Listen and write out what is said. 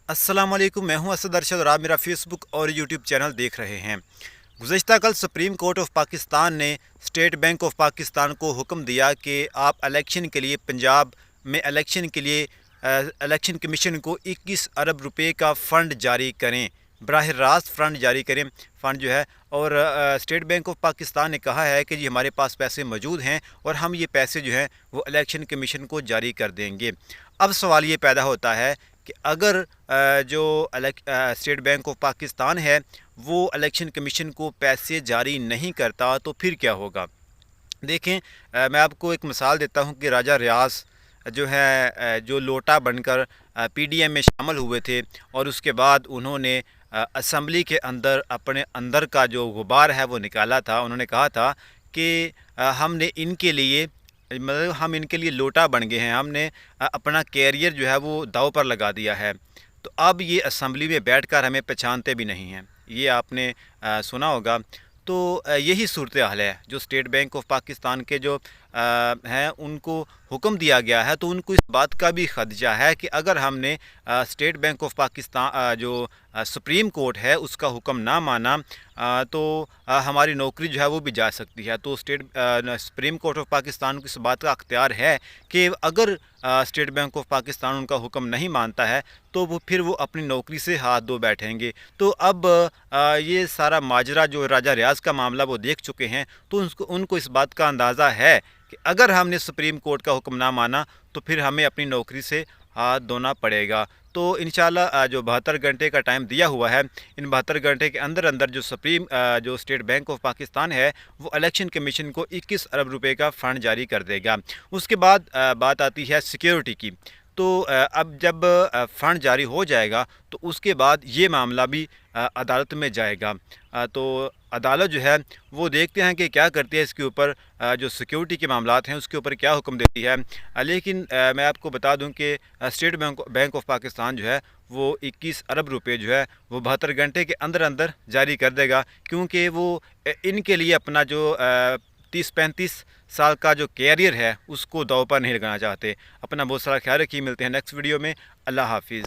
अस्सलाम वालेकुम, मैं हूं असद अरशद और आप मेरा फेसबुक और यूट्यूब चैनल देख रहे हैं। गुज़श्ता कल सुप्रीम कोर्ट ऑफ पाकिस्तान ने स्टेट बैंक ऑफ पाकिस्तान को हुक्म दिया कि आप इलेक्शन के लिए पंजाब में इलेक्शन के लिए इलेक्शन कमीशन को 21 अरब रुपए का फ़ंड जारी करें, बराह रास्त फ़ंड जारी करें, फ़ंड जो है। और स्टेट बैंक ऑफ पाकिस्तान ने कहा है कि जी हमारे पास पैसे मौजूद हैं और हम ये पैसे जो हैं वो इलेक्शन कमीशन को जारी कर देंगे। अब सवाल ये पैदा होता है कि अगर जो स्टेट बैंक ऑफ पाकिस्तान है वो इलेक्शन कमीशन को पैसे जारी नहीं करता तो फिर क्या होगा। देखें, मैं आपको एक मिसाल देता हूं कि राजा रियाज जो है जो लोटा बनकर पीडीएम में शामिल हुए थे और उसके बाद उन्होंने असम्बली के अंदर अपने अंदर का जो गुबार है वो निकाला था। उन्होंने कहा था कि हमने इनके लिए मतलब हम इनके लिए लोटा बन गए हैं, हमने अपना कैरियर जो है वो दाव पर लगा दिया है। तो अब ये असम्बली में बैठकर हमें पहचानते भी नहीं हैं। ये आपने सुना होगा। तो यही सूरत हाल है। जो स्टेट बैंक ऑफ पाकिस्तान के जो हैं उनको हुक्म दिया गया है, तो उनको इस बात का भी खदशा है कि अगर हमने स्टेट बैंक ऑफ पाकिस्तान जो सुप्रीम कोर्ट है उसका हुक्म ना माना तो हमारी नौकरी जो है वो भी जा सकती है। तो सुप्रीम कोर्ट ऑफ पाकिस्तान को इस बात का अख्तियार है कि अगर स्टेट बैंक ऑफ पाकिस्तान उनका हुक्म नहीं मानता है तो फिर वो अपनी नौकरी से हाथ धो बैठेंगे। तो अब ये सारा माजरा जो राजा रियाज का मामला वो देख चुके हैं, तो उनको इस बात का अंदाज़ा है कि अगर हमने सुप्रीम कोर्ट का हुक्म ना माना तो फिर हमें अपनी नौकरी से हाथ धोना पड़ेगा। तो इंशाल्लाह जो 72 घंटे का टाइम दिया हुआ है, इन 72 घंटे के अंदर अंदर जो स्टेट बैंक ऑफ पाकिस्तान है वो इलेक्शन कमीशन को 21 अरब रुपए का फ़ंड जारी कर देगा। उसके बाद बात आती है सिक्योरिटी की। तो अब जब फ़ंड जारी हो जाएगा तो उसके बाद ये मामला भी अदालत में जाएगा। तो अदालत जो है वो देखते हैं कि क्या करती है इसके ऊपर, जो सिक्योरिटी के मामलात हैं उसके ऊपर क्या हुक्म देती है। लेकिन मैं आपको बता दूं कि स्टेट बैंक ऑफ पाकिस्तान जो है वो 21 अरब रुपए जो है वो 72 घंटे के अंदर अंदर जारी कर देगा, क्योंकि वो इनके लिए अपना जो 30-35 साल का जो कैरियर है उसको दाव पर नहीं लगाना चाहते। अपना बहुत सारा ख्याल रखिए, मिलते हैं नेक्स्ट वीडियो में। अल्लाह हाफिज़।